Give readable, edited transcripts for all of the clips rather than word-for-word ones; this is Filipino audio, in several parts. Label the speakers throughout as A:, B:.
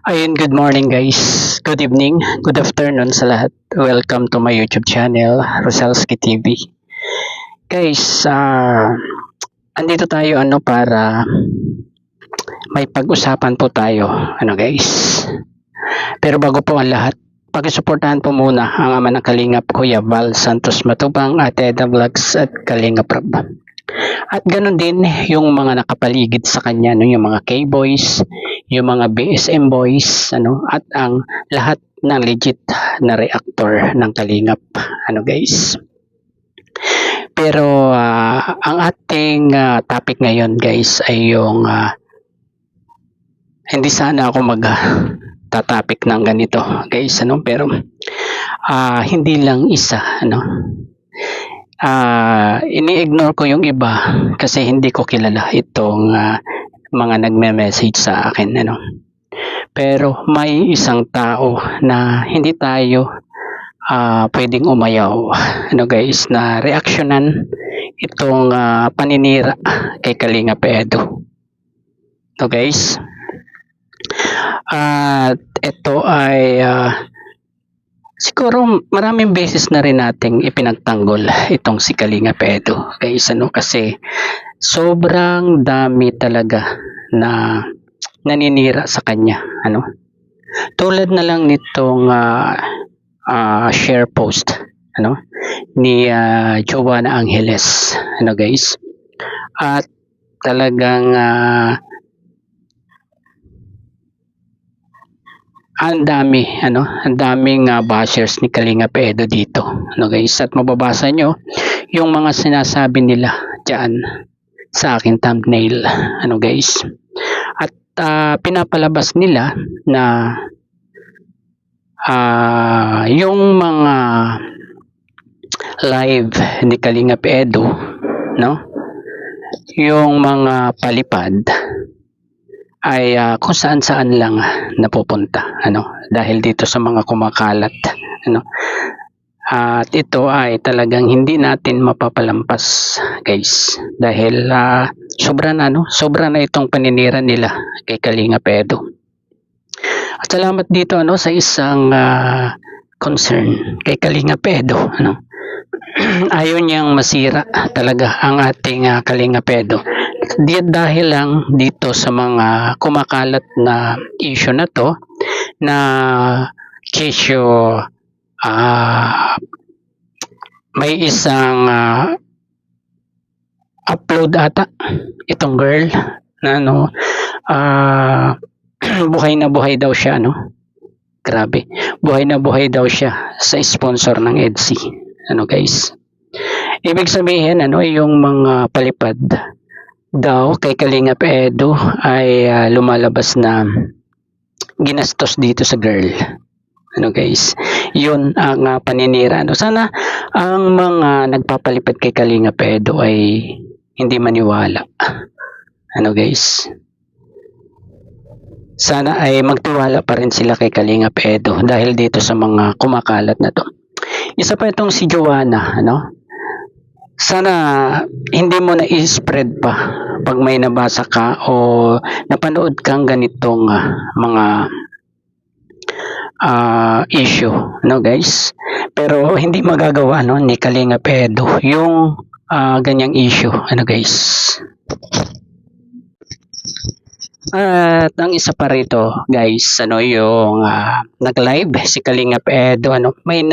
A: Ayun, good morning guys. Good evening, good afternoon sa lahat. Welcome to my YouTube channel, Rosalski TV. Guys, andito tayo para may pag-usapan po tayo. Guys. Pero bago po ang lahat, pag-suportahan po muna ang ama ng Kalingap, Kuya Val Santos Matubang, at Eda Vlogs at Kalingap Rab. At ganun din yung mga nakapaligid sa kanya, yung mga K-boys, yung mga BSM boys, at ang lahat ng legit na reactor ng Kalingap, guys. Pero ang ating topic ngayon, guys, ay yung hindi sana ako mag-topic ng ganito, guys, pero hindi lang isa, ini-ignore ko yung iba kasi hindi ko kilala itong mga nagme-message sa akin, pero may isang tao na hindi tayo pwedeng umayaw, guys, na reaksyonan itong paninira kay Kalingap Edo. Guys, at ito ay siguro maraming beses na rin nating ipinagtanggol itong si Kalingap Edo, guys, kasi sobrang dami talaga na naninira sa kanya, tulad na lang nitong share post ni Joanna Angeles, guys, at talagang ang daming bashers ni Kalingap Edo dito, guys, at mababasa nyo yung mga sinasabi nila diyan sa aking thumbnail, guys, at pinapalabas nila na yung mga live ni Kalingap Edo, yung mga palipad ay kung saan-saan lang napupunta, dahil dito sa mga kumakalat, at ito ay talagang hindi natin mapapalampas, guys, dahil sobra na itong paninira nila kay Kalingap Edo. At salamat dito sa isang concern kay Kalingap Edo, ayaw niyang masira talaga ang ating Kalingap Edo. Dahil lang dito sa mga kumakalat na issue na to, na kesyo may isang upload ata itong girl na buhay na buhay daw siya, grabe, buhay na buhay daw siya sa sponsor ng EDSI, guys. Ibig sabihin, yung mga palipad daw kay Kalingap Edo ay lumalabas na ginastos dito sa girl, guys. Yun ang paninira, sana ang mga nagpapalipad kay Kalingap Edo ay hindi maniwala, guys. Sana ay magtiwala pa rin sila kay Kalingap Edo dahil dito sa mga kumakalat na to. Isa pa itong si Joanna, sana hindi mo na i-spread pa pag may nabasa ka o napanood kang ganitong mga issue, guys. Pero hindi magagawa ni Kalingap Edo yung ganyang issue, guys. At ang isa pa rito, guys, yung nag-live si Kalingap Edo, may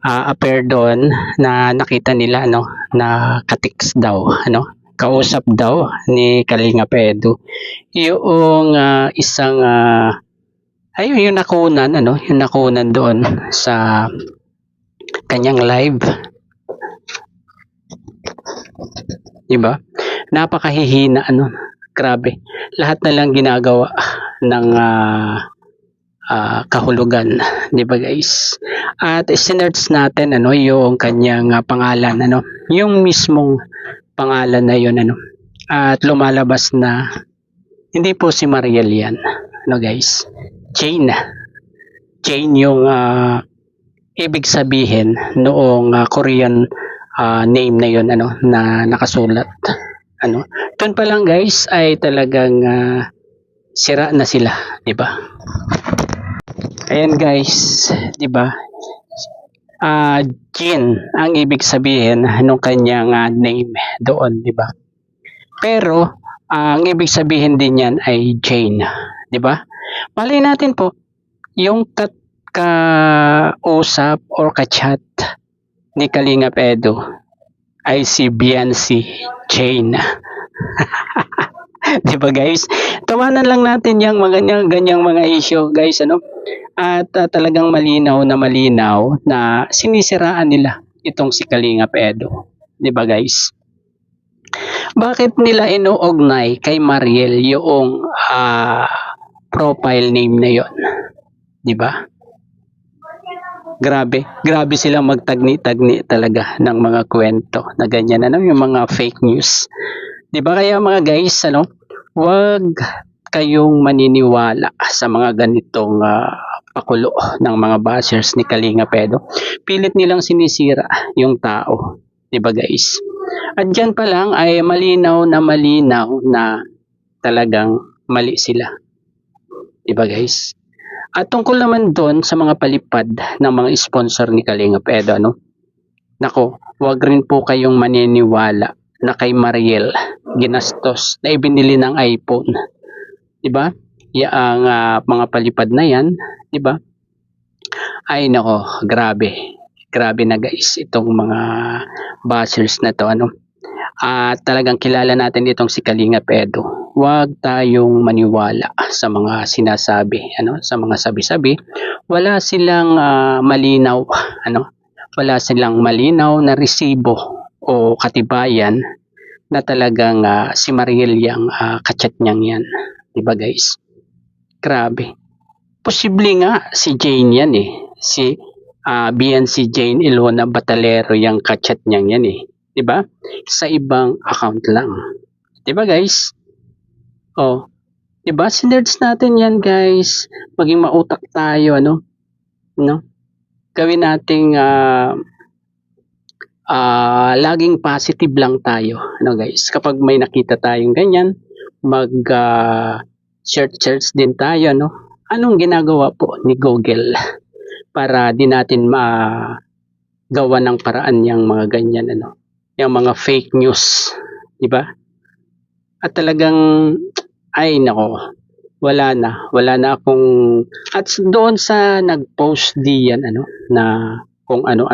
A: appear doon na nakita nila na katiks daw, kausap daw ni Kalingap Edo yung isang ayun, yung nakunan doon sa kanyang live, diba? Napakahihina, grabe, lahat na lang ginagawa ng kahulugan, di ba, guys? At sinerch natin yung kanyang pangalan, yung mismong pangalan na yun, at lumalabas na hindi po si Mariel yan, guys. Jane yung ibig sabihin noong Korean name na yun, na nakasulat. Doon pa lang, guys, ay talagang sira na sila, 'di ba? Ayan guys, 'di ba? Ah, Jin ang ibig sabihin nung kanyang name doon, 'di ba? Pero ang ibig sabihin din niyan ay Jane, 'di ba? Malay natin po yung kausap or ka-chat ni Kalingap Edu ay si Biancy Jane. 'Di ba guys? Tawanan lang natin yung mga ganyang mga issue guys, ano? At talagang malinaw na sinisiraan nila itong si Kalingap Edu. 'Di ba guys? Bakit nila inuugnay kay Mariel yung profile name na yon? 'Di ba? Grabe silang magtagni-tagni talaga ng mga kwento na ganyan, ano, yung mga fake news. 'Di ba kaya mga guys, ano, wag kayong maniniwala sa mga ganitong pakulo ng mga bashers ni Kalinga Pedro. Pilit nilang sinisira yung tao, 'di ba guys? At diyan pa lang ay malinaw na talagang mali sila, 'di ba guys? At tungkol naman doon sa mga palipad ng mga sponsor ni Kalinga Pedro, ano? Nako, wag rin po kayong maniniwala na kay Mariel ginastos na ibinili ng iPhone. 'Di ba? Yang mga palipad na 'yan, 'di ba? Ay nako, grabe. Grabe na guys itong mga bashers na to, ano? At talagang kilala natin itong si Kalinga Pedro. Huwag tayong maniwala sa mga sinasabi, ano, sa mga sabi-sabi. Wala silang malinaw, ano, wala silang malinaw na resibo o katibayan na talagang si Mariel yung kachat niyang yan. Diba guys? Grabe. Posible nga si Jane yan eh. Si BNC Jane Ilona Batalero yung kachat niyang yan eh. 'Di ba? Sa ibang account lang. 'Di ba guys? Oh, 'di ba? Sinerge natin 'yan, guys. Maging mautak tayo, ano? No? Gawin nating laging positive lang tayo, ano guys? Kapag may nakita tayong ganyan, mag search din tayo, no? Anong ginagawa po ni Google para di natin gawa ng paraan yung mga ganyan, ano? Yung mga fake news, 'di ba? At talagang ay nako, wala na akong at doon sa nag-post diyan, ano, na kung ano.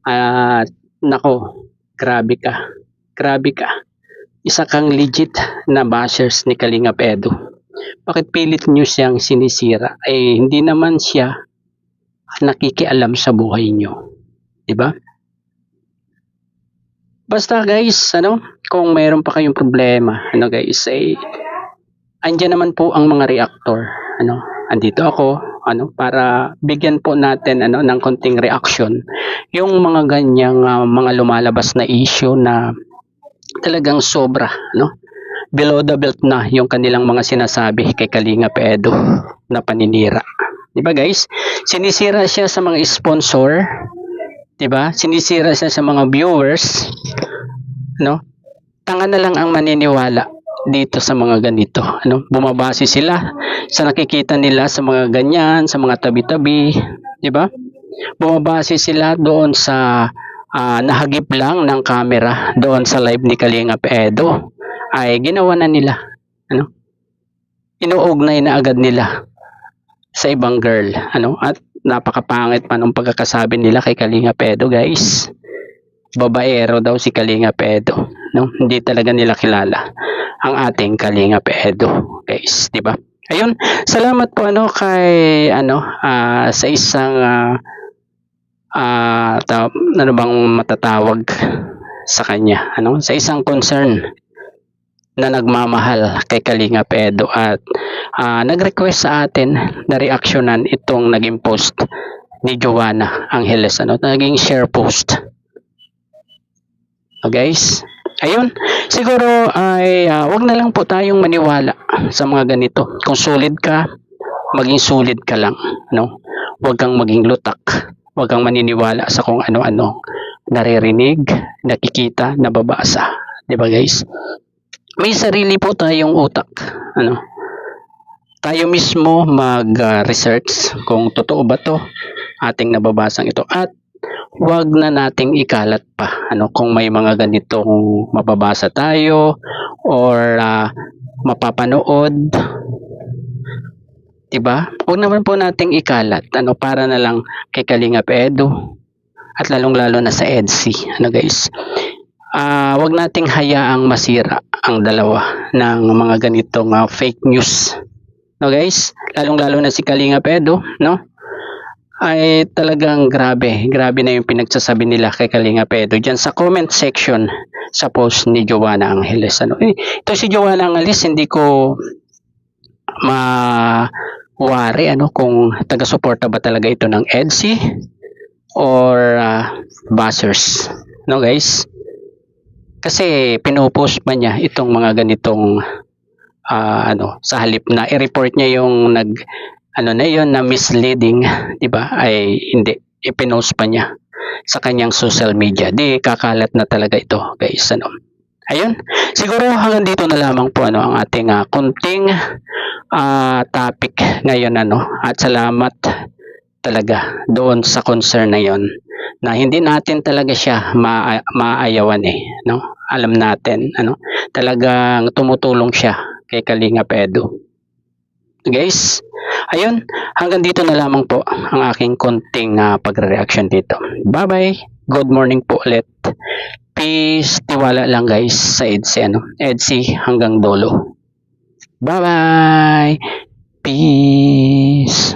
A: At nako, grabe ka. Grabe ka. Isa kang legit na bashers ni Kalingap Edu. Bakit pilit nyo siyang sinisira? Eh hindi naman siya nakikialam sa buhay nyo, 'di ba? Basta guys, ano, kung mayroon pa kayong problema, ano guys, eh, andyan naman po ang mga reactor, ano, andito ako, ano, para bigyan po natin, ano, ng konting reaction, yung mga ganyang mga lumalabas na issue na talagang sobra, no, below the belt na yung kanilang mga sinasabi kay Kalinga Edu na paninira. 'Di ba guys? Sinisira siya sa mga sponsor, 'di ba? Sinisira siya sa mga viewers, no? Tanga na lang ang maniniwala dito sa mga ganito, ano? Bumabase sila sa nakikita nila sa mga ganyan, sa mga tabi-tabi, 'di ba? Bumabase sila doon sa nahagip lang ng camera doon sa live ni Kalinga Edu ay ginawa na nila, ano? Inuugnay na agad nila sa ibang girl, ano? At napakapangit pa nung pagkakasabi nila kay Kalinga Edu, guys. Babaero daw si Kalinga Edu, no? Hindi talaga nila kilala ang ating Kalinga Edu, guys, 'di ba? Ayun, salamat po ano kay sa isang ano bang matatawag sa kanya, ano? Sa isang concern na nagmamahal kay Kalinga Edu at nag-request sa atin na reaksyonan itong naging post ni Joanna Angeles, ano, naging share post. So guys, ayun, siguro ay wag na lang po tayong maniwala sa mga ganito. Kung solid ka, maging solid ka lang, no? Wag kang maging lutak. Wag kang maniniwala sa kung ano-ano naririnig, nakikita, nababasa, 'di ba guys? May sarili po tayong utak, ano? tayo mismo mag-research kung totoo ba to ating nababasang ito, at wag na nating ikalat pa kung may mga ganitong mababasa tayo or mapapanood, 'di ba? Huwag naman po nating ikalat para na lang kay Kalingap Edu at lalong-lalo na sa EDSI. Guys, wag nating hayaang masira ang dalawa ng mga ganitong fake news. Guys, lalong-lalo na si Kalingap Edu, ay talagang grabe na yung pinagsasabi nila kay Kalingap Edu diyan sa comment section sa post ni Joanna Angeles. Ito si Joanna Angeles, hindi ko mawari kung taga-suporta ba talaga ito ng EDSI or buzzers, guys. Kasi pinopost pa niya itong mga ganitong sa halip na i-report niya yung na misleading, 'di ba? Ay hindi, ipinost pa niya sa kanyang social media. Di kakalat na talaga ito, guys. Ayun, siguro hanggang dito na lamang po ang ating kunting topic ngayon, at salamat talaga doon sa concern na yon, na hindi natin talaga siya maayawan alam natin talagang tumutulong siya kay Kalingap Edu. Guys, ayun, hanggang dito na lamang po ang aking konting pagre-reaction dito. Bye bye, good morning po ulit. Peace, tiwala lang guys sa EDSI, EDSI hanggang dulo. Bye bye, peace.